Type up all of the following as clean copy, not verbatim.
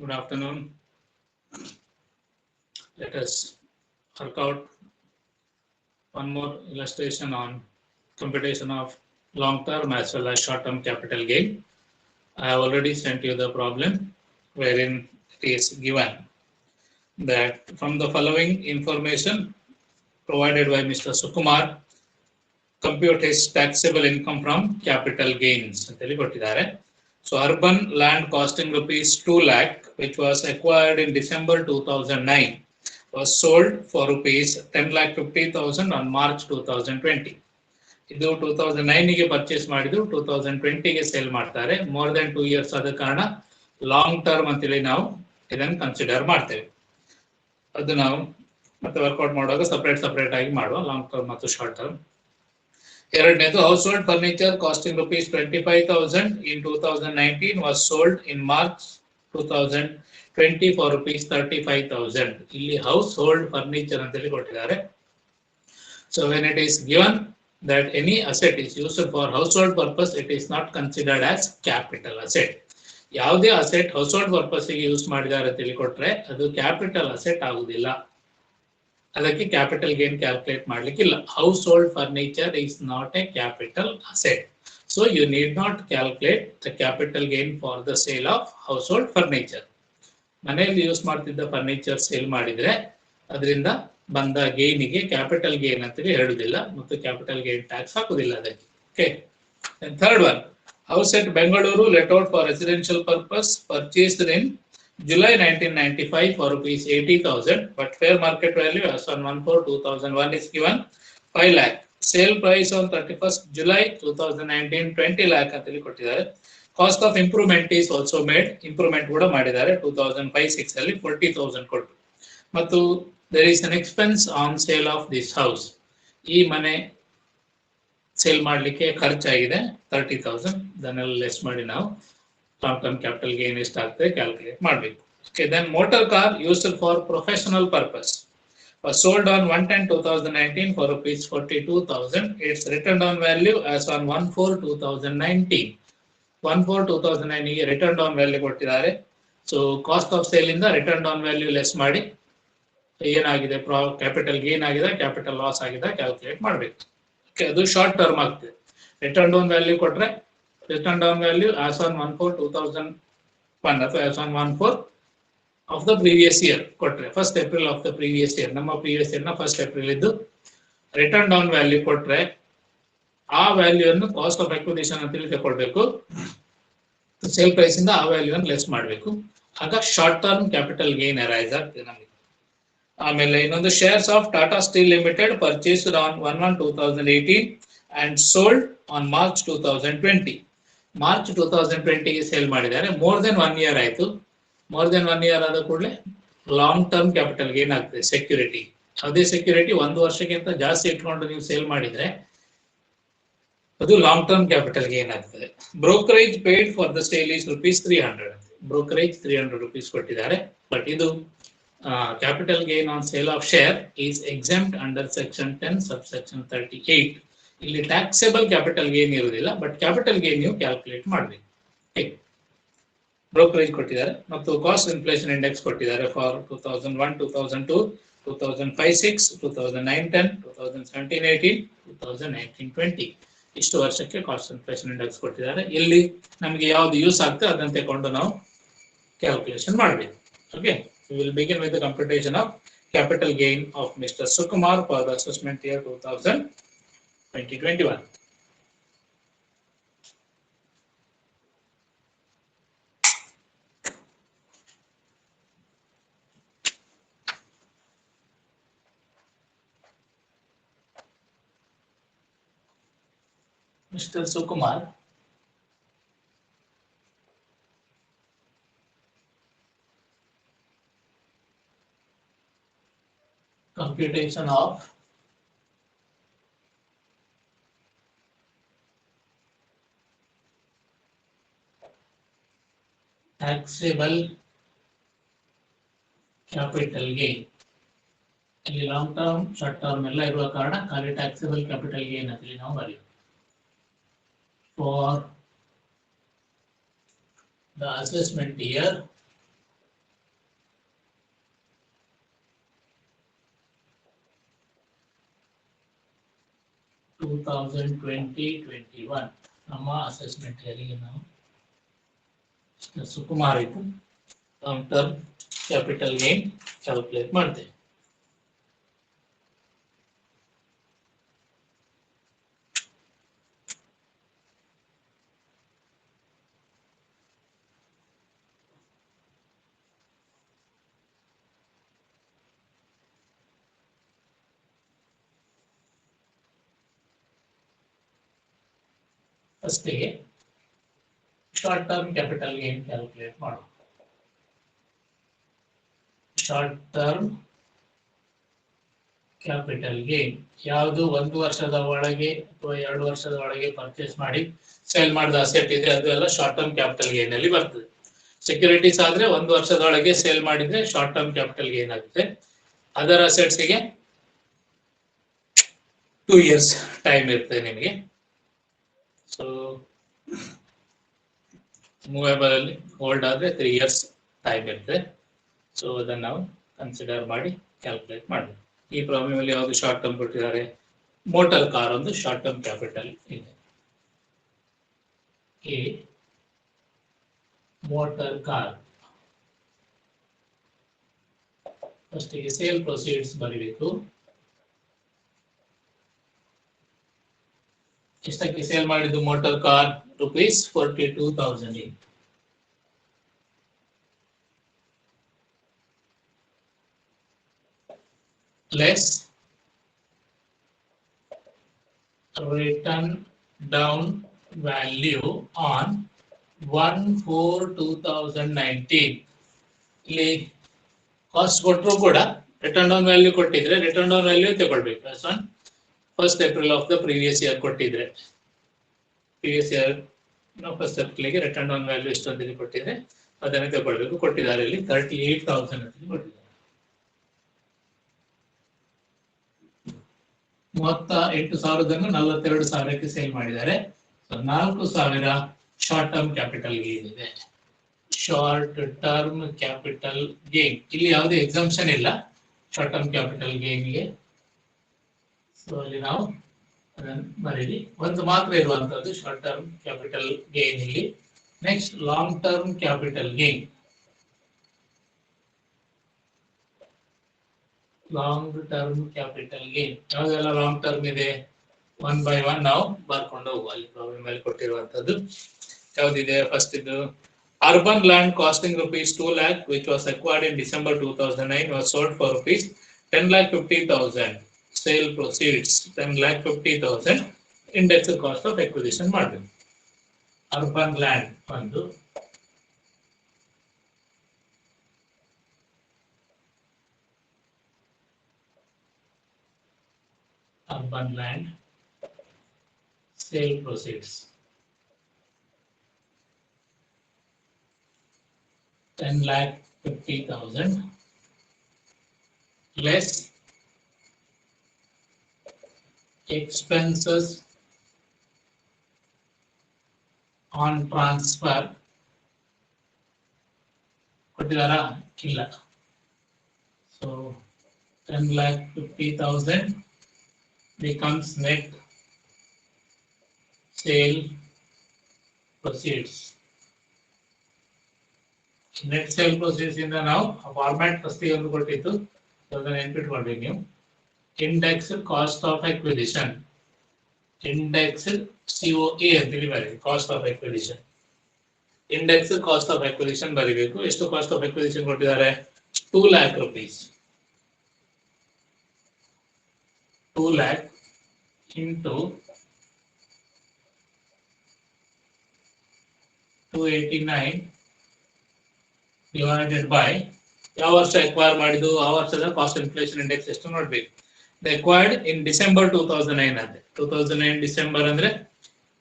Good afternoon. Let us work out one more illustration on computation of long-term as well as short-term capital gain. I have already sent you the problem wherein it is given that from the following information provided by Mr. Sukumar, compute his taxable income from capital gains. So urban land costing rupees 2 lakh, which was acquired in December 2009, was sold for rupees 10,50,000 on March 2020. ಇದು 2009 ಗೆ purchase ಮಾಡಿದ್ದು 2020 ಗೆ sale ಮಾಡ್ತಾರೆ. More than 2 years ಆದ ಕಾರಣ long term ಅಂತೇಳಿ ನಾವು ಇದನ್ನು ಕನ್ಸಿಡರ್ ಮಾಡ್ತೇವೆ. ಅದು ನಾವು ಮತ್ತೆ ವರ್ಕೌಟ್ ಮಾಡುವಾಗ ಸಪರೇಟ್ ಆಗಿ ಮಾಡುವ ಲಾಂಗ್ ಟರ್ಮ್ ಮತ್ತು ಶಾರ್ಟ್ ಟರ್ಮ್. ಎರಡನೇದು household furniture costing rupees 25,000 in 2019 was sold in March 2020 for rupees 35,000. ಇಲ್ಲಿ ಹೌಸ್ ಹೋಲ್ಡ್ ಫರ್ನಿಚರ್ ಅಂತೇಳಿ ಕೊಟ್ಟಿದ್ದಾರೆ. So when it is given that any asset is used for household purpose, it is not considered as capital asset. ಯಾವುದೇ asset household purpose ಗೆ use ಮಾಡಿದ್ದಾರೆ ಅಂತ ಕೊಟ್ರೆ ಅದು capital asset ಆಗುದಿಲ್ಲ. ಅದಕ್ಕೆ ಕ್ಯಾಪಿಟಲ್ ಗೇನ್ ಕ್ಯಾಲ್ಕುಲೇಟ್ ಮಾಡ್ಲಿಕ್ಕಿಲ್ಲ. Household furniture is not a capital asset. So you need not calculate the capital gain for the sale of household furniture. ಮನೆಯಲ್ಲಿ use ಮಾಡ್ತಿದ್ದ ಫರ್ನಿಚರ್ ಸೇಲ್ ಮಾಡಿದ್ರೆ ಅದರಿಂದ ಬಂದ ಗೇನಿಗೆ capital gain ಅಂತ ಹೇಳುದಿಲ್ಲ ಮತ್ತು capital gain tax ಹಾಕುದಿಲ್ಲ ಅದಕ್ಕೆ. Okay. Third one, house at Bengaluru let out for residential purpose purchased in July 1995 for rupees 80,000, but fair market value as on 1/4/2001 is given 5 lakh. Sale price on 31st July 2019 20 lakh ಅಂತೇಳಿ ಕೊಟ್ಟಿದ್ದಾರೆ. Cost of improvement is also made. Improvement ಕೂಡ ಮಾಡಿದ್ದಾರೆ 2005-06 ಅಲ್ಲಿ 40,000 ಕೊಟ್ಟು. ಮತ್ತು there is an expense on sale of this house. ಈ ಮನೆ sale ಮಾಡಲಿಕ್ಕೆ ಖರ್ಚಾಗಿದೆ 30,000. ಅದನ್ನೆಲ್ಲ ಲೆಸ್ ಮಾಡಿ ನಾವು ಲಾಂಗ್ ಟರ್ಮ್ ಕ್ಯಾಪಿಟಲ್ ಗೇನ್ ಎಷ್ಟಾಗ್ತದೆ ಕ್ಯಾಲ್ಕುಲೇಟ್ ಮಾಡಬೇಕು. Okay, then motor car used for professional purpose was sold on 1/10/2019 for rupees 42,000. Its written down value as on 1/4/2019. 1/4/2009 ಗೆ return down value ಕೊಟ್ಟಿದ್ದಾರೆ. ಸೊ ಕಾಸ್ಟ್ ಆಫ್ ಸೇಲ್ ಇಂದ return down value less ಮಾಡಿ ಏನಾಗಿದೆ capital gain ಆಗಿದೆ capital loss ಆಗಿದೆ calculate ಮಾಡಬೇಕು. ಅದು short term ಆಗ್ತದೆ. ರಿಟರ್ನ್ ಡೌನ್ ವ್ಯಾಲ್ಯೂ ಕೊಟ್ರೆ return down value as on 1/4/2001 ಅಥವಾ as on 1/4 of the previous year ಕೊಟ್ರೆ 1st April of the previous year, ನಮ್ಮ ಪ್ರೀವಿಯಸ್ ಇಯರ್ ನ 1st April ಇದ್ದು ರಿಟರ್ನ್ ಡೌನ್ ವ್ಯಾಲ್ಯೂ ಕೊಟ್ರೆ ಆ ವ್ಯಾಲ್ಯೂ ಅನ್ನು ಕಾಸ್ಟ್ ಆಫ್ ಅಕ್ವಿಸಿಷನ್ ಅಂತ ತಗೊಳ್ಬೇಕು. ಸೇಲ್ ಪ್ರೈಸ್ ಇಂದ ಆ ವ್ಯಾಲ್ಯೂ ಅನ್ನು ಲೆಸ್ ಮಾಡಬೇಕು. ಆಗ short term capital gain arise ಆಗ್ತದೆ ನಮಗೆ. ಆಮೇಲೆ ಇನ್ನೊಂದು shares of Tata steel limited purchased on 1/1/2018 and sold on March 2020. March 2020 ಗೆ ಸೇಲ್ ಮಾಡಿದ್ದಾರೆ. ಮೋರ್ ದೆನ್ 1 ಇಯರ್ ಆಯ್ತು. ಮೋರ್ ದೆನ್ 1 ಇಯರ್ ಆದ ಕೂಡಲೇ ಲಾಂಗ್ ಟರ್ಮ್ ಕ್ಯಾಪಿಟಲ್ ಗೇನ್ ಆಗ್ತದೆ. ಸೆಕ್ಯೂರಿಟಿ, ಅದೇ ಸೆಕ್ಯೂರಿಟಿ 1 ವರ್ಷಕ್ಕಿಂತ ಜಾಸ್ತಿ ಇಟ್ಕೊಂಡು ನೀವು ಸೇಲ್ ಮಾಡಿದ್ರೆ ಅದು ಲಾಂಗ್ ಟರ್ಮ್ ಕ್ಯಾಪಿಟಲ್ ಗೇನ್ ಆಗ್ತದೆ. Brokerage paid for the sale is rupees 300. Brokerage 300 rupees ಕೊಟ್ಟಿದ್ದಾರೆ. ಬಟ್ ಇದು capital gain on sale of share is exempt under section 10 subsection 38. ಇಲ್ಲಿ taxable capital gain ಇರುವುದಿಲ್ಲ, ಬಟ್ capital gain ನೀವು calculate ಮಾಡಬೇಕು. Brokerage ಕೊಟ್ಟಿದ್ದಾರೆ ಮತ್ತು cost inflation index ಕೊಟ್ಟಿದ್ದಾರೆ for 2001, 2002, 2005-06, 2009-10, 2017-18, 2019-20. ಇಷ್ಟು ವರ್ಷಕ್ಕೆ ಕಾಸ್ಟ್ ಇನ್ಫ್ಲೇಷನ್ ಇಂಡೆಕ್ಸ್ ಕೊಟ್ಟಿದ್ದಾರೆ. ಇಲ್ಲಿ ನಮಗೆ ಯಾವ್ದು ಯೂಸ್ ಆಗ್ತದೆ ಅದನ್ನು ತಗೊಂಡು ನಾವು ಕ್ಯಾಲ್ಕುಲೇಷನ್ ಮಾಡಬೇಕು. Okay. We will begin with the computation of capital gain of Mr. Sukumar for the assessment year 2020-21. Mr. Sukumar, computation of taxable capital gain. ಇಲ್ಲಿ ಲಾಂಗ್ ಟರ್ಮ್ ಶಾರ್ಟ್ ಟರ್ಮ್ ಎಲ್ಲ ಇರುವ ಕಾರಣ ಖಾಲಿ ಟ್ಯಾಕ್ಸೇಬಲ್ ಕ್ಯಾಪಿಟಲ್ ಗೇನ್ ಅಂತ ನಾವು ಬರೆಯುವ. For the assessment year 2020-21 ನಮ್ಮ assessment ಹೇರಿಗೆ ನಾವು ಸುಕುಮಾರ್ ಇತ್ತು long term capital gain calculate ಮಾಡ್ತೇವೆ. ಫಸ್ಟಿಗೆ short term capital gain calculate ಮಾಡೋಣ. ಶಾರ್ಟ್ ಟರ್ಮ್ ಕ್ಯಾಪಿಟಲ್ ಗೇನ್ ಯಾವುದು 1 ವರ್ಷದ ಒಳಗೆ ಅಥವಾ 2 ವರ್ಷದ ಒಳಗೆ ಪರ್ಚೇಸ್ ಮಾಡಿ ಸೇಲ್ ಮಾಡಿದ ಅಸೆಟ್ ಇದೆ ಅದೆಲ್ಲ ಶಾರ್ಟ್ ಟರ್ಮ್ ಕ್ಯಾಪಿಟಲ್ ಗೇನ್ ಅಲ್ಲಿ ಬರ್ತದೆ. ಸೆಕ್ಯೂರಿಟೀಸ್ ಆದ್ರೆ 1 ವರ್ಷದೊಳಗೆ ಸೇಲ್ ಮಾಡಿದ್ರೆ ಶಾರ್ಟ್ ಟರ್ಮ್ ಕ್ಯಾಪಿಟಲ್ ಗೇನ್ ಆಗುತ್ತೆ. ಅದರ್ ಅಸೆಟ್ಸ್ ಗೆ 2 years ಟೈಮ್ ಇರ್ತದೆ ನಿಮಗೆ. ಸೊ ಮೂವೇಬಲ್ ಅಲ್ಲಿ ಹೋಲ್ಡ್ ಆದ್ರೆ 3 years ಟೈಮ್ ಇರ್ತದೆ. ಸೊ ಅದನ್ನ ನಾವು ಕನ್ಸಿಡರ್ ಮಾಡಿ ಕ್ಯಾಲ್ಕುಲೇಟ್ ಮಾಡಬೇಕು. ಈ ಪ್ರಾಬ್ಲಮ್ ಅಲ್ಲಿ ಯಾವುದು ಶಾರ್ಟ್ ಟರ್ಮ್ ಕೊಟ್ಟಿದ್ದಾರೆ, ಮೋಟಾರ್ ಕಾರ್ ಒಂದು ಶಾರ್ಟ್ ಟರ್ಮ್ ಕ್ಯಾಪಿಟಲ್ ಇದೆ. ಎ ಮೋಟಾರ್ ಕಾರ್ ಫಸ್ಟ್ ಗೆ ಸೇಲ್ ಪ್ರೊಸೀಡ್ಸ್ ಬರೀಬೇಕು. ಎಷ್ಟಕ್ಕೆ ಸೇಲ್ ಮಾಡಿದ್ದು motor car? ₹42,000 less written down value on 1/4/2019. ಇಲ್ಲಿ ಕಾಸ್ಟ್ ಕೊಟ್ಟರು ಕೂಡ ರಿಟರ್ನ್ ಡೌನ್ ವ್ಯಾಲ್ಯೂ ಕೊಟ್ಟಿದ್ರೆ ರಿಟರ್ನ್ ಡೌನ್ ವ್ಯಾಲ್ಯೂ ತಗೊಳ್ಬೇಕು. as on 1st April of the previous year ಕೊಟ್ಟಿದ್ರೆ previous year 1st April ಗೆ ರಿಟರ್ನ್ ಡೌನ್ ವ್ಯಾಲ್ಯೂ ಎಷ್ಟು ಅಂತ ಕೊಟ್ಟಿದ್ರೆ ಅದನ್ನು ತಗೊಳ್ಬೇಕು. ಕೊಟ್ಟಿದ್ದಾರೆ ಇಲ್ಲಿ 38,000 ಅಂತ ಕೊಟ್ಟಿದ್ದಾರೆ. 38,000 42,000ಕ್ಕೆ ಸೇಲ್ ಮಾಡಿದ್ದಾರೆ. 4,000 ಶಾರ್ಟ್ ಟರ್ಮ್ ಕ್ಯಾಪಿಟಲ್ ಗೇನ್ ಇದೆ. ಶಾರ್ಟ್ ಟರ್ಮ್ ಕ್ಯಾಪಿಟಲ್ ಗೇನ್ ಇಲ್ಲಿ ಯಾವುದೇ ಎಕ್ಸಂಪ್ಷನ್ ಇಲ್ಲ ಶಾರ್ಟ್ ಟರ್ಮ್ ಕ್ಯಾಪಿಟಲ್ ಗೇನ್ಗೆ. ಸೊ ಅಲ್ಲಿ ನಾವು ಅದನ್ನು ಬರೀಲಿ. ಒಂದು ಮಾತ್ರ ಇರುವಂತದ್ದು ಶಾರ್ಟ್ ಟರ್ಮ್ ಕ್ಯಾಪಿಟಲ್ ಗೇನ್ ಇಲ್ಲಿ. Next long term capital gain. Long term capital gain ಯಾವ್ದೆಲ್ಲ ಲಾಂಗ್ ಟರ್ಮ್ ಇದೆ 1 by 1 ನಾವು ಬರ್ಕೊಂಡು ಹೋಗುವ. ಅಲ್ಲಿ ಪ್ರಾಬ್ಲಮ್ ಅಲ್ಲಿ ಕೊಟ್ಟಿರುವಂತದ್ದು ಯಾವ್ದಿದೆ? ಫಸ್ಟ್ ಇದು urban land costing ₹2 lakh which was acquired in December 2009 was sold for ₹10,50,000. Sale proceeds 10,50,000. Indexed cost of acquisition ಮಾಡಬೇಕು. urban land ಒಂದು urban land sale proceeds 10,50,000 less expenses on transfer ಕೊಟ್ಟಿದ್ದಾರಾ? ಇಲ್ಲ. So 10,50,000 becomes net sale proceeds. Net sale proceeds ಇಂದ ನಾವು format first ಒಂದು ಕೊಟ್ಟಿತ್ತು ಅದನ್ನ ನೆನಪಿಟ್ಕೊಳ್ಬೇಕು ನೀವು. Indexed cost of acquisition, indexed COA ಅಂತ ಹೇಳಿ ಬರೀಬೇಕು. Cost of acquisition, indexed cost of acquisition ಬರೀಬೇಕು. ಎಷ್ಟು ಕಾಸ್ಟ್ ಆಫ್ acquisition ಕೊಟ್ಟಿದ್ದಾರೆ? 2 lakh rupees. 2 lakh into 289 divided by ಯಾವ ವರ್ಷ ಎಕ್ವೈರ್ ಮಾಡಿದ್ದು ಆ ವರ್ಷದ ಕಾಸ್ಟ್ ಇನ್ಫ್ಲೇಷನ್ ಇಂಡೆಕ್ಸ್ ಎಷ್ಟು ನೋಡ್ಬೇಕು. ಎಕ್ವೈರ್ಡ್ ಇನ್ ಡಿಸೆಂಬರ್ 2009 ಅಂತೆ. 2009 ಡಿಸೆಂಬರ್ ಅಂದ್ರೆ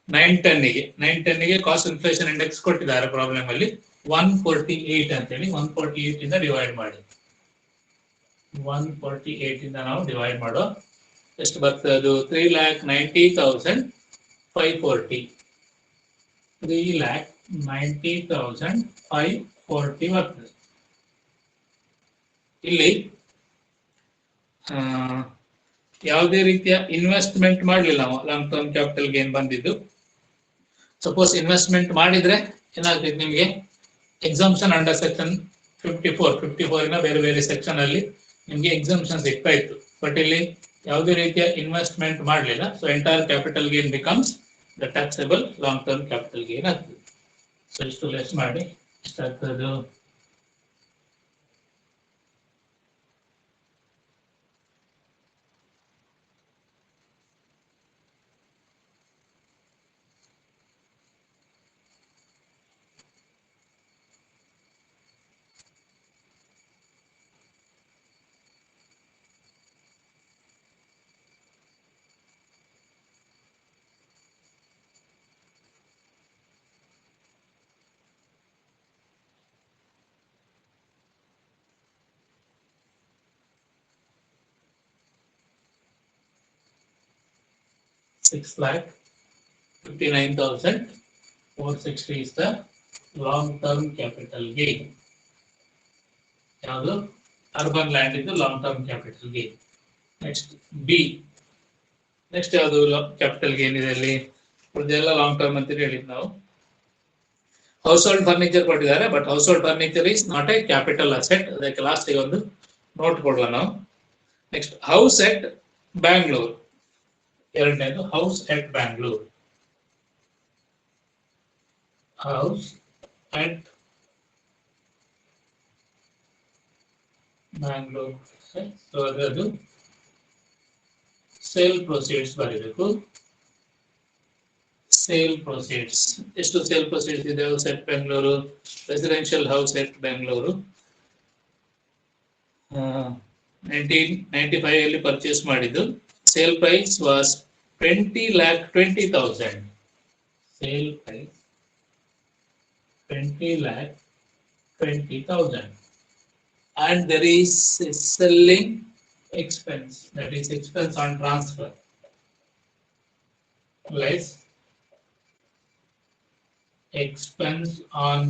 910 ಗೆ ಕಾಸ್ಟ್ ಇನ್ಫ್ಲೇಷನ್ ಇಂಡೆಕ್ಸ್ ಕೊಟ್ಟಿದ್ದಾರೆ ಪ್ರಾಬ್ಲಮ್ ಅಲ್ಲಿ 148 ಅಂತ ಹೇಳಿ. 148 ಇಂದ ಡಿವೈಡ್ ಮಾಡಿ. 148 ಇಂದ ನಾವು ಡಿವೈಡ್ ಮಾಡೋ ಎಷ್ಟು ಬರ್ತದೆ? ಅದು 3,90,540. 3,90,540 ಬರ್ತದೆ. ಇಲ್ಲಿ ಯಾವುದೇ ರೀತಿಯ ಇನ್ವೆಸ್ಟ್ಮೆಂಟ್ ಮಾಡಲಿಲ್ಲ ನಾವು ಲಾಂಗ್ ಟರ್ಮ್ ಕ್ಯಾಪಿಟಲ್ ಗೇನ್ ಬಂದಿದ್ದು. ಸಪೋಸ್ ಇನ್ವೆಸ್ಟ್ಮೆಂಟ್ ಮಾಡಿದ್ರೆ ಏನಾಗ್ತೈತೆ ನಿಮಗೆ ಎಕ್ಸಾಮ್ಷನ್ ಅಂಡರ್ ಸೆಕ್ಷನ್ 54 ಬೇರೆ ಬೇರೆ ಸೆಕ್ಷನ್ ಅಲ್ಲಿ ನಿಮಗೆ ಎಕ್ಸಾಮ್ಷನ್ ಸಿಗ್ತಾ ಇತ್ತು. ಬಟ್ ಇಲ್ಲಿ ಯಾವುದೇ ರೀತಿಯ ಇನ್ವೆಸ್ಟ್ಮೆಂಟ್ ಮಾಡಲಿಲ್ಲ, so entire capital gain becomes the taxable long term capital gain ಆಗ್ತದೆ. ಸೊ ಇಷ್ಟು ಲೆಸ್ ಮಾಡಿ ಎಷ್ಟಾಗ್ತದೆ, 6,59,460 is the long-term capital gain. ಯಾವುದು ಅರ್ಬನ್ ಲ್ಯಾಂಡ್ ಇದು long term capital gain. Next B, next ಯಾವುದು ಕ್ಯಾಪಿಟಲ್ ಗೇನ್ ಇದೆ ಅಲ್ಲಿ, ಇದೆಲ್ಲ ಲಾಂಗ್ ಟರ್ಮ್ ಅಂತ ಹೇಳಿದ್ ನಾವು. ಹೌಸ್ ಹೋಲ್ಡ್ ಫರ್ನಿಚರ್ ಕೊಟ್ಟಿದ್ದಾರೆ, but house hold furniture is not a capital asset. ಅದಕ್ಕೆ ಲಾಸ್ಟ್ ಗೆ ಒಂದು ನೋಟ್ ಕೊಡುವ ನಾವು. ನೆಕ್ಸ್ಟ್ ಹೌಸ್ ಎಟ್ ಬ್ಯಾಂಗ್ಳೂರ್, ಎರಡನೇದು house at Bangalore. House at Bangalore, so ಅದರದ್ದು ಸೇಲ್ ಪ್ರೊಸೀಡ್ಸ್ ಬರೀಬೇಕು. ಸೇಲ್ ಪ್ರೊಸೀಡ್ಸ್ ಎಷ್ಟು ಸೇಲ್ ಪ್ರೊಸೀಡ್ಸ್ ಇದೆ house at Bengaluru, residential house at Bengaluru 1995 ಅಲ್ಲಿ ಪರ್ಚೇಸ್ ಮಾಡಿದ್ದು. Sale price was 20,20,000. Sale price 20,20,000. And there is a selling expense, that is expense on transfer, less expense on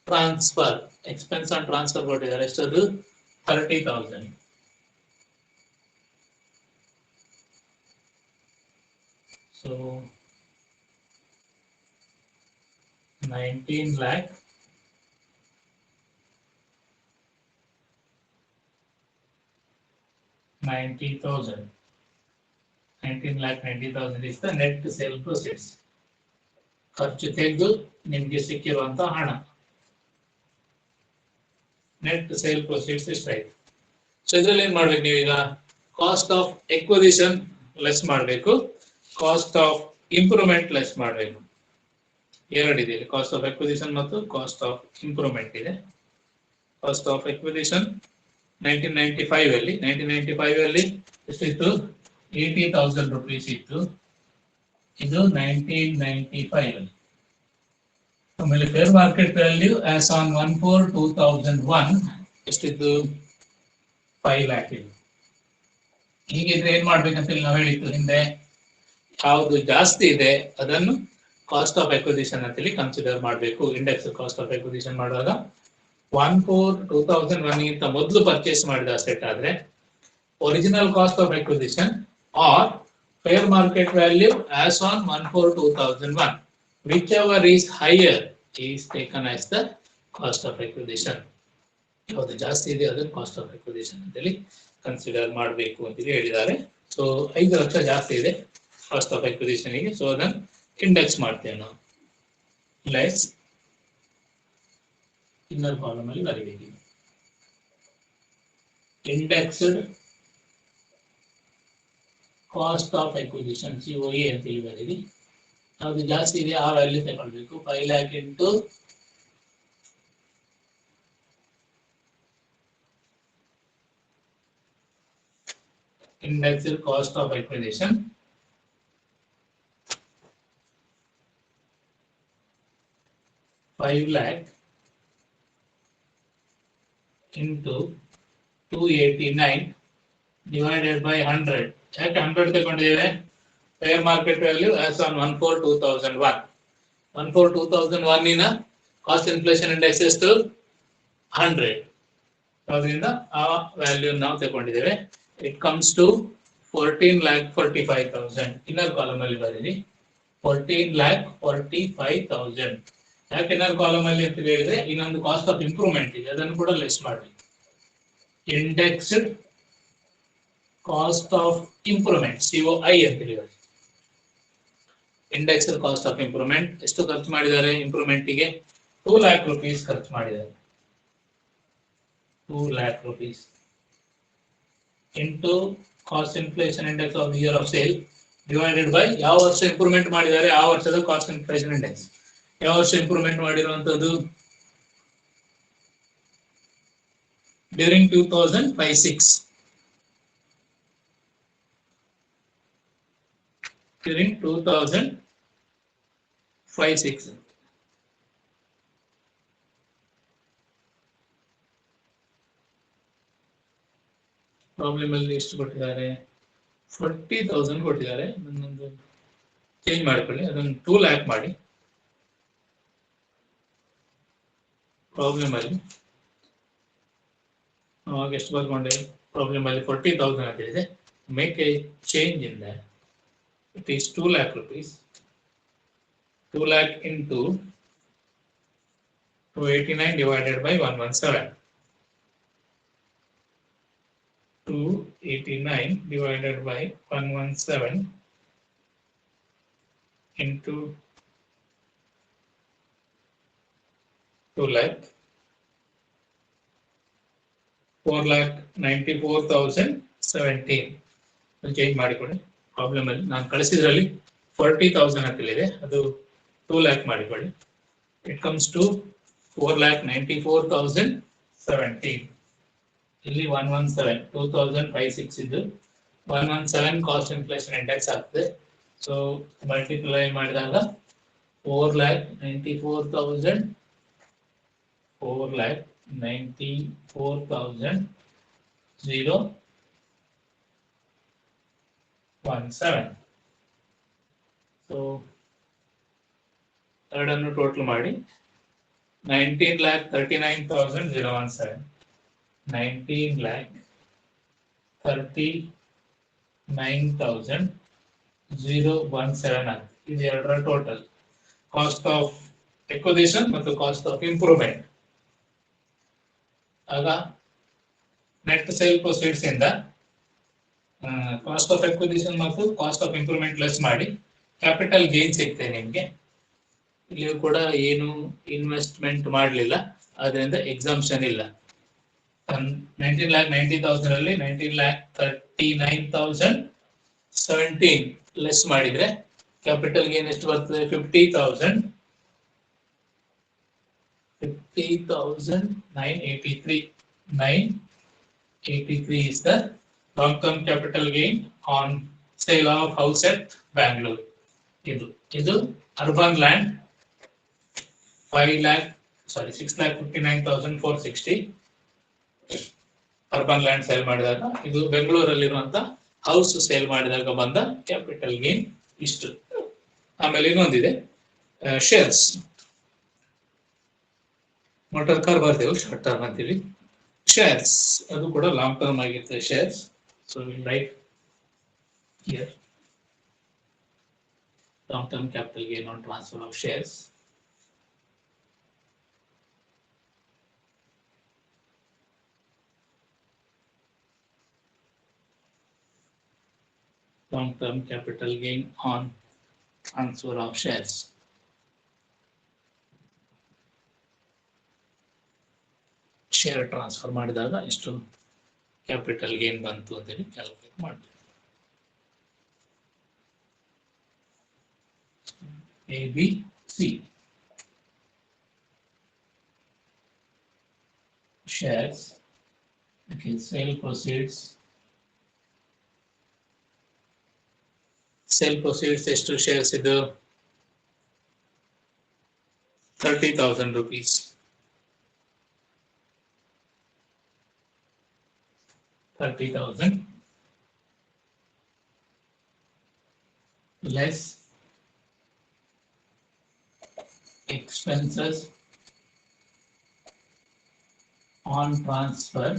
transfer. Expense on transfer ಕೊಟ್ಟಿದ್ದಾರೆ, ಎಷ್ಟದು 30,000. So 19 lakh 90,000. 19 lakh 90,000 is the net sale proceeds. ಖರ್ಚು ತೆಗೆದು ನಿಮಗೆ ಸಿಕ್ಕಿರುವಂತ ಹಣ, net sale proceeds ಎಷ್ಟಾಯ್ತು. So ಇದ್ರಲ್ಲಿ ಏನ್ ಮಾಡ್ಬೇಕು ನೀವು ಈಗ, ಕಾಸ್ಟ್ ಆಫ್ ಎಕ್ವಿಸಿಷನ್ ಲೆಸ್ ಮಾಡಬೇಕು, ಕಾಸ್ಟ್ ಆಫ್ ಇಂಪ್ರೂವ್ಮೆಂಟ್ ಲೆಸ್ ಮಾಡಬೇಕು. ಎರಡಿದೆ, ಕಾಸ್ಟ್ ಆಫ್ ಎಕ್ವಿಸಿಷನ್ ಮತ್ತು ಕಾಸ್ಟ್ ಆಫ್ ಇಂಪ್ರೂವ್ಮೆಂಟ್ ಇದೆ. ಕಾಸ್ಟ್ ಆಫ್ ಎಕ್ವಿಸಿಷನ್ 1995 ಅಲ್ಲಿ ಎಷ್ಟಿತ್ತು, 80,000 rupees ಇತ್ತು. ಇದು 1995 ಅಲ್ಲಿ. ಆಮೇಲೆ fair market value as on 1/4/2001 ಎಷ್ಟಿತ್ತು, 5 lakh ಇದೆ. ಹೀಗಿದ್ರೆ ಏನ್ ಮಾಡ್ಬೇಕಂತ ನಾವು ಹೇಳಿತ್ತು ಹಿಂದೆ, ಯಾವುದು ಜಾಸ್ತಿ ಇದೆ ಅದನ್ನು ಕಾಸ್ಟ್ ಆಫ್ ಎಕ್ವಿಸಿಷನ್ ಅಂತೇಳಿ ಕನ್ಸಿಡರ್ ಮಾಡಬೇಕು. ಇಂಡೆಕ್ಸ್ ಕಾಸ್ಟ್ ಆಫ್ ಎಕ್ವಿಸಿಷನ್ ಮಾಡುವಾಗ 1/4/2001 ಗಿಂತ ಮೊದಲು ಪರ್ಚೇಸ್ ಮಾಡಿದ ಅಸೆಟ್ ಆದ್ರೆ original cost of acquisition or fair market value as on 1/4/2001, whichever is higher is taken as the cost of acquisition. ಯಾವುದು ಜಾಸ್ತಿ ಇದೆ ಅದನ್ನು ಕಾಸ್ಟ್ ಆಫ್ ಎಕ್ವಿಸಿಷನ್ ಅಂತೇಳಿ ಕನ್ಸಿಡರ್ ಮಾಡಬೇಕು ಅಂತೇಳಿ ಹೇಳಿದ್ದಾರೆ. ಸೊ 5 ಲಕ್ಷ ಜಾಸ್ತಿ ಇದೆ ಕಾಸ್ಟ್ ಆಫ್ ಎಕ್ವಿಸಿಷನ್ ಗೆ, ಸೊ ಅದನ್ನು ಇಂಡೆಕ್ಸ್ ಮಾಡ್ತೇವೆ ನಾವು. ಲೆಸ್ ಇನ್ನರ್ ಕಾಲಮ್ ಅಲ್ಲಿ ಬರೀಬೇಕು, indexed cost of acquisition COE ಅಂತ ಹೇಳಿ ಬರೀರಿ. ಯಾವುದು ಜಾಸ್ತಿ ಇದೆ ಆ ವ್ಯಾಲ್ಯೂ ತಗೊಳ್ಬೇಕು. 5 lakh into indexed cost of acquisition, 5 lakh into 289 divided by 100. ಯಾಕೆ 100 ತಗೊಂಡಿದ್ದೇವೆ, fair market value as on 1/4/2001. 1/4/2001 ಇನ ಕಾಸ್ಟ್ ಇನ್ಫ್ಲೇಷನ್ ಇಂಡೆಕ್ಸ್ ಎಷ್ಟು, 100. ಅದರಿಂದ ಆ ವ್ಯಾಲ್ಯೂ ನಾವು ತಗೊಂಡಿದ್ದೇವೆ. It comes to 14,45,000. Inner column ಅಲ್ಲಿ ಬರೀರಿ 14,45,000. ಯಾಕೆ ಇನ್ನರ್ ಕಾಲಮ್ ಅಲ್ಲಿ ಅಂತ ಹೇಳಿದ್ರೆ ಇನ್ನೊಂದು ಕಾಸ್ಟ್ ಆಫ್ ಇಂಪ್ರೂವ್ಮೆಂಟ್ ಇದೆ, ಅದನ್ನು ಕೂಡ ಲೆಸ್ ಮಾಡಿ. Indexed cost of improvement COI ಅಂತ ಹೇಳಿ. ಇಂಡೆಕ್ಸ್ಡ್ ಕಾಸ್ಟ್ ಆಫ್ ಇಂಪ್ರೂವ್ಮೆಂಟ್ ಎಷ್ಟು ಖರ್ಚು ಮಾಡಿದ್ದಾರೆ? ಇಂಪ್ರೂವ್ಮೆಂಟ್ ಗೆ 2 lakh rupees ಖರ್ಚು ಮಾಡಿದ್ದಾರೆ. 2 lakh rupees into cost inflation index of the year of sale divided by ಯಾವ ವರ್ಷ ಇಂಪ್ರೂವ್ಮೆಂಟ್ ಮಾಡಿದ್ದಾರೆ ಆ ವರ್ಷದ ಕಾಸ್ಟ್ ಇನ್ಫ್ಲೇಷನ್ ಇಂಡೆಕ್ಸ್. ಯಾವ ವರ್ಷ ಇಂಪ್ರೂವ್ಮೆಂಟ್ ಮಾಡಿರುವಂತದ್ದು? ಡ್ಯೂರಿಂಗ್ 2005-06. ಡ್ಯೂರಿಂಗ್ 2005-06. ಪ್ರಾಬ್ಲಮ್ ಅಲ್ಲಿ ಎಷ್ಟು ಕೊಟ್ಟಿದ್ದಾರೆ? 40,000 ಕೊಟ್ಟಿದ್ದಾರೆ. ನನ್ನೊಂದು ಚೇಂಜ್ ಮಾಡಿಕೊಳ್ಳಿ, ಅದನ್ನು 2 lakh ಮಾಡಿ. ಪ್ರಾಬ್ಲಮ್ ಅಲ್ಲಿ ಅವಾಗ ಎಷ್ಟು ಬರ್ಕೊಂಡೆ? ಪ್ರಾಬ್ಲಮ್ ಅಲ್ಲಿ 40,000 ಅಂತ ಇದೆ. Make A change in that. It is 2 lakh rupees. 2 lakh into 289 divided by 117. 289 divided by 117 into 2 lakh. 4,94,017. Change ಮಾಡಿಕೊಳ್ಳಿ. ಪ್ರಾಬ್ಲಮ್ ಅಲ್ಲಿ ನಾನು ಕಳಿಸಿದ್ರಲ್ಲಿ 40,000 ಅಂತ ಇದೆ, ಅದು 2 lakh ಮಾಡಿಕೊಳ್ಳಿ. It comes to 4,94,017. ಇಲ್ಲಿ 117 2005-06 ಇದು 117 ಕಾಸ್ಟ್ ಇನ್ಫ್ಲೇಷನ್ ಇಂಡೆಕ್ಸ್ ಆಗ್ತದೆ. ಸೊ ಮಲ್ಟಿಪ್ಲೈ ಮಾಡಿದಾಗ 4,94,000 4,94,017. ಸೊ ಎರಡನ್ನು ಟೋಟಲ್ ಮಾಡಿ 19,39,017. 19,39,017 ಇದು ಎರಡರ ಟೋಟಲ್ ಕಾಸ್ಟ್ ಆಫ್ ಎಕ್ವಿಸಿಷನ್ ಮತ್ತು ಕಾಸ್ಟ್ ಆಫ್ ಇಂಪ್ರೂವ್ಮೆಂಟ್. ಆಗ ನೆಟ್ ಸೇಲ್ ಪ್ರೊಸೀಡ್ಸ್ ಇಂದ ಕಾಸ್ಟ್ ಆಫ್ ಎಕ್ವಿಸಿಷನ್ ಮತ್ತು ಕಾಸ್ಟ್ ಆಫ್ ಇಂಪ್ರೂವ್ಮೆಂಟ್ ಲೆಸ್ ಮಾಡಿ ಕ್ಯಾಪಿಟಲ್ ಗೇನ್ ಸಿಗ್ತದೆ ನಿಮ್ಗೆ. ಇಲ್ಲಿ ಕೂಡ ಏನು ಇನ್ವೆಸ್ಟ್ಮೆಂಟ್ ಮಾಡಲಿಲ್ಲ, ಅದರಿಂದ ಎಕ್ಸಾಮ್ಷನ್ ಇಲ್ಲ. 19,90,000 ಅಲ್ಲಿ 19,39,017 ಲೆಸ್ ಮಾಡಿದ್ರೆ ಕ್ಯಾಪಿಟಲ್ ಗೇನ್ ಎಷ್ಟು ಬರ್ತದೆ? 50,000. 50,983. 983 is the long-term capital gain on sale of house at Bangalore. ಇದು urban land 6,59,460 urban land sale ಮಾಡಿದಾಗ, ಇದು ಬೆಂಗಳೂರಲ್ಲಿರುವಂತ ಹೌಸ್ ಸೇಲ್ ಮಾಡಿದಾಗ ಬಂದ ಕ್ಯಾಪಿಟಲ್ ಗೇನ್ ಇಷ್ಟು. ಆಮೇಲೆ ಇನ್ನೊಂದಿದೆ ಶೇರ್ಸ್. ಮೋಟಾರ್ ಕಾರ್ ಬರ್ತೇವೆ ಶಾರ್ಟ್ ಟರ್ಮ್ ಅಂತೀವಿ. ಶೇರ್ಸ್ ಅದು ಕೂಡ ಲಾಂಗ್ ಟರ್ಮ್ ಆಗಿರ್ತದೆ shares. So right here long term capital gain on transfer of shares. Long-term capital gain on transfer of shares. Share transfer ಮಾಡಿದಾಗ ಎಷ್ಟು ಕ್ಯಾಪಿಟಲ್ ಗೇನ್ ಬಂತು ಅಂತೇಳಿ calculate ಮಾಡ್ತೀವಿ. ABC shares. Okay, sale proceeds. Sale proceeds ಎಷ್ಟು shares ಇದು? 30,000 rupees. 30,000 less expenses on transfer.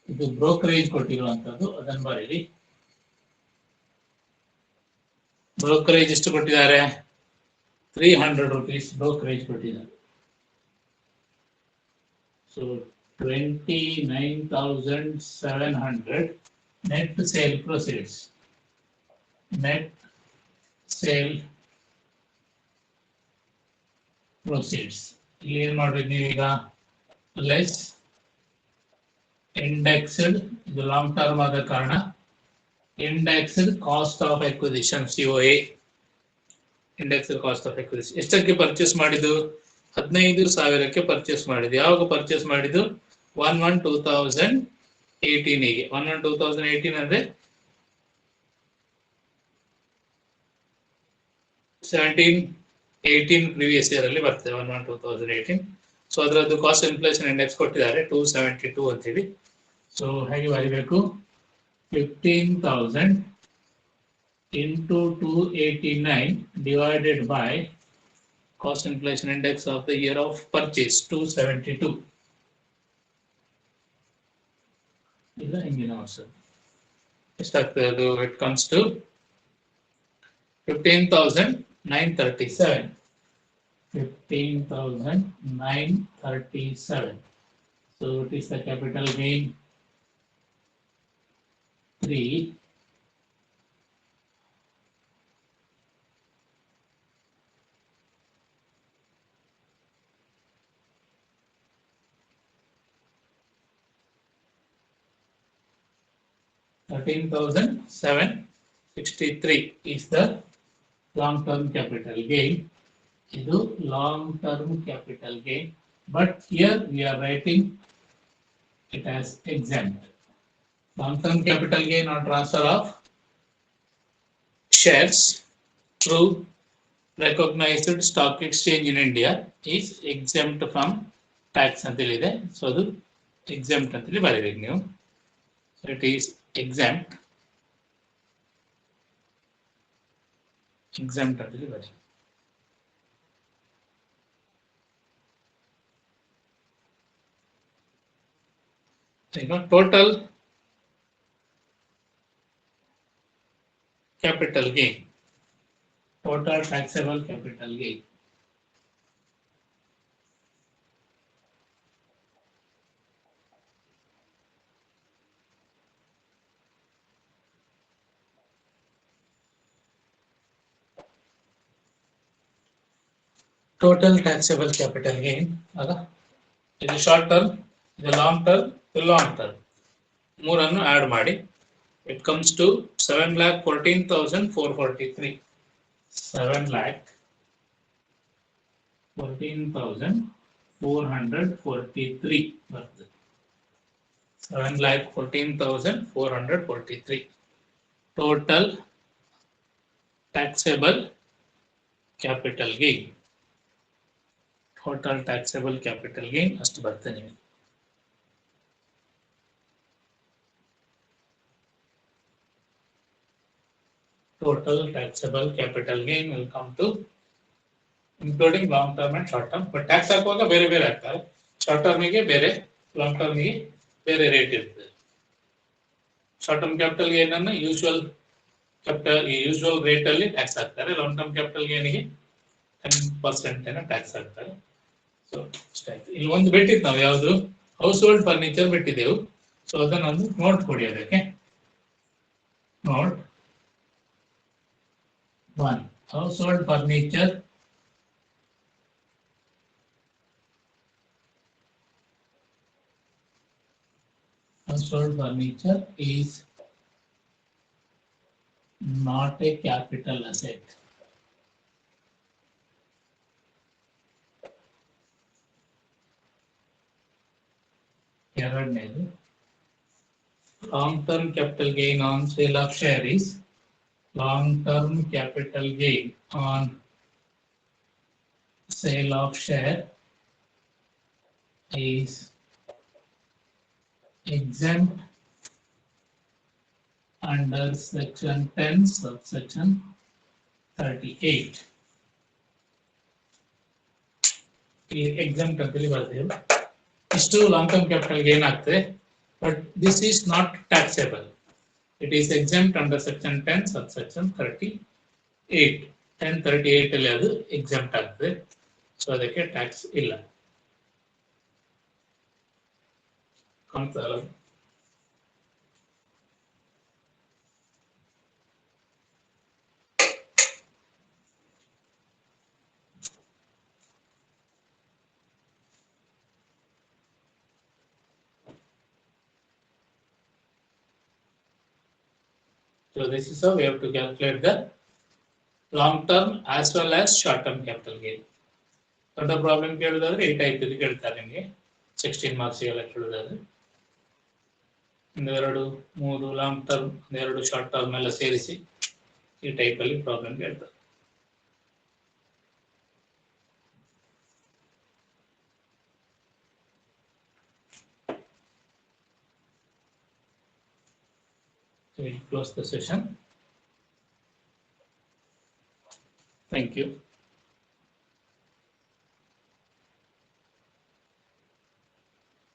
ಇದು brokerage ಕೊಟ್ಟಿರುವಂತದ್ದು, ಅದನ್ನು ಬರೀರಿ. ಬ್ರೋಕರೇಜ್ ಎಷ್ಟು ಕೊಟ್ಟಿದ್ದಾರೆ? 300 rupees ಬ್ರೋಕರೇಜ್ ಕೊಟ್ಟಿದ್ದಾರೆ. So 29,700 net sale proceeds. Net sale proceeds. ಇಲ್ಲಿ ಏನ್ ಮಾಡ್ಬೇಕು ನೀವೀಗ? ಲೆಸ್ ಇಂಡೆಕ್ಸ್ಡ್, ಇದು ಲಾಂಗ್ ಟರ್ಮ್ ಆದ ಕಾರಣ indexed cost of acquisition, COA. Indexed cost of acquisition ಎಷ್ಟಕ್ಕೆ ಪರ್ಚೇಸ್ ಮಾಡಿದ್ದು? 15,000ಕ್ಕೆ ಪರ್ಚೇಸ್ ಮಾಡಿದ್ದು. ಯಾವಾಗ ಪರ್ಚೇಸ್ ಮಾಡಿದ್ದು? 1/1/2018 ಗೆ. 1/1/2018 ಅಂದ್ರೆ 17-18 ಪ್ರಿವಿಯಸ್ ಇಯರ್ ಅಲ್ಲಿ ಬರ್ತದೆ 1/1/2018. ಸೊ ಅದರದ್ದು ಕಾಸ್ಟ್ ಇನ್ಫ್ಲೇಷನ್ ಇಂಡೆಕ್ಸ್ ಕೊಟ್ಟಿದ್ದಾರೆ 272 ಅಂತೇಳಿ. ಸೊ ಹೇಗೆ ಬರೀಬೇಕು? 15,000 into 289 divided by cost inflation index of the year of purchase 272. ಇಲ್ಲ ಹಿಂಗೆ ನಾವು ಸರ್ ಎಷ್ಟಾಗ್ತದೆ ಅದು? It comes to 15,937. 15,937. So it is the capital gain 3. $13,763 is the long-term capital gain. Idu long-term capital gain, but here we are writing it as exempt. Long-term capital gain on transfer of shares through recognized stock exchange in India is exempt from tax antiliide. So adu exempt antili baribeki ನೀವು. So it is exempt. Exempt antili bari. Total capital gain, total taxable capital gain. Total taxable capital gain, ಇದು short term, ಇದು long term, ಇದು long term, ಮೂರನ್ನು add ಮಾಡಿ it comes to 7,14,443. 7,14,443 ಬರ್ತದೆ. 7,14,443 total taxable capital gain. Total taxable capital gain ಅಷ್ಟು ಬರ್ತದೆ ನಿಮಗೆ. Total taxable capital gain will come to including long term and short term. But tax ಹಾಕುವಾಗ ಬೇರೆ ಬೇರೆ ಆಗ್ತವೆ. ಶಾರ್ಟ್ ಟರ್ಮಿಗೆ ಬೇರೆ, ಲಾಂಗ್ ಟರ್ಮಿಗೆ ಬೇರೆ ರೇಟ್ ಇರ್ತದೆ. ಶಾರ್ಟ್ ಟರ್ಮ್ ಕ್ಯಾಪಿಟಲ್ ಗೇನ್ ಅನ್ನು ಯೂಶುವಲ್ ರೇಟ್ ಅಲ್ಲಿ ಟ್ಯಾಕ್ಸ್ ಹಾಕ್ತಾರೆ. ಲಾಂಗ್ ಟರ್ಮ್ ಕ್ಯಾಪಿಟಲ್ ಗೇನ್ಗೆ 10% ಏನೋ ಟ್ಯಾಕ್ಸ್ ಹಾಕ್ತಾರೆ. ಸೊ ಇಲ್ಲಿ ಒಂದು ಬಿಟ್ಟಿದ್ದು ನಾವು ಯಾವುದು ಹೌಸ್ ಹೋಲ್ಡ್ ಫರ್ನಿಚರ್ ಬಿಟ್ಟಿದ್ದೆವು. ಸೊ ಅದನ್ನೊಂದು ನೋಟ್ ಕೊಡಿ ಅದಕ್ಕೆ. Note 1. Household furniture is not a capital asset. ಎರಡನೇದು long-term capital gain on sale of share is long-term capital gain on sale of share is exempt under section 10 subsection 38. exempt ಅಂತೇಳಿ ಬರ್ತೀವಿ. ಇಷ್ಟು long term capital gain ಆಗ್ತದೆ, but this is not taxable. It is exempt under section 10 subsection 38. 1038 ಅಲ್ಲಿ ಅದು exempt ಆಗ್ತದೆ, so ಅದಕ್ಕೆ tax ಇಲ್ಲ. ಕಾಣ್ತಲ್ಲ? So this is how we have to calculate the long term as well as short term capital gain. ದೊಡ್ಡ problem ಕೇಳಿದ್ರೆ 8 ಆಯ್ತು ಕೇಳ್ತಾರೆ ನಿಮಗೆ, 16 ಮಾರ್ಕ್ಸ್ ಎಲ್ಲ ಕೇಳಿದ್ರೆ. ಒಂದೆರಡು 3 ಲಾಂಗ್ ಟರ್ಮ್, ಒಂದೆರಡು ಶಾರ್ಟ್ ಟರ್ಮ್ ಎಲ್ಲ ಸೇರಿಸಿ ಈ ಟೈಪ್ ಅಲ್ಲಿ ಪ್ರಾಬ್ಲಮ್ ಕೇಳ್ತಾರೆ. So we'll close the session. Thank you.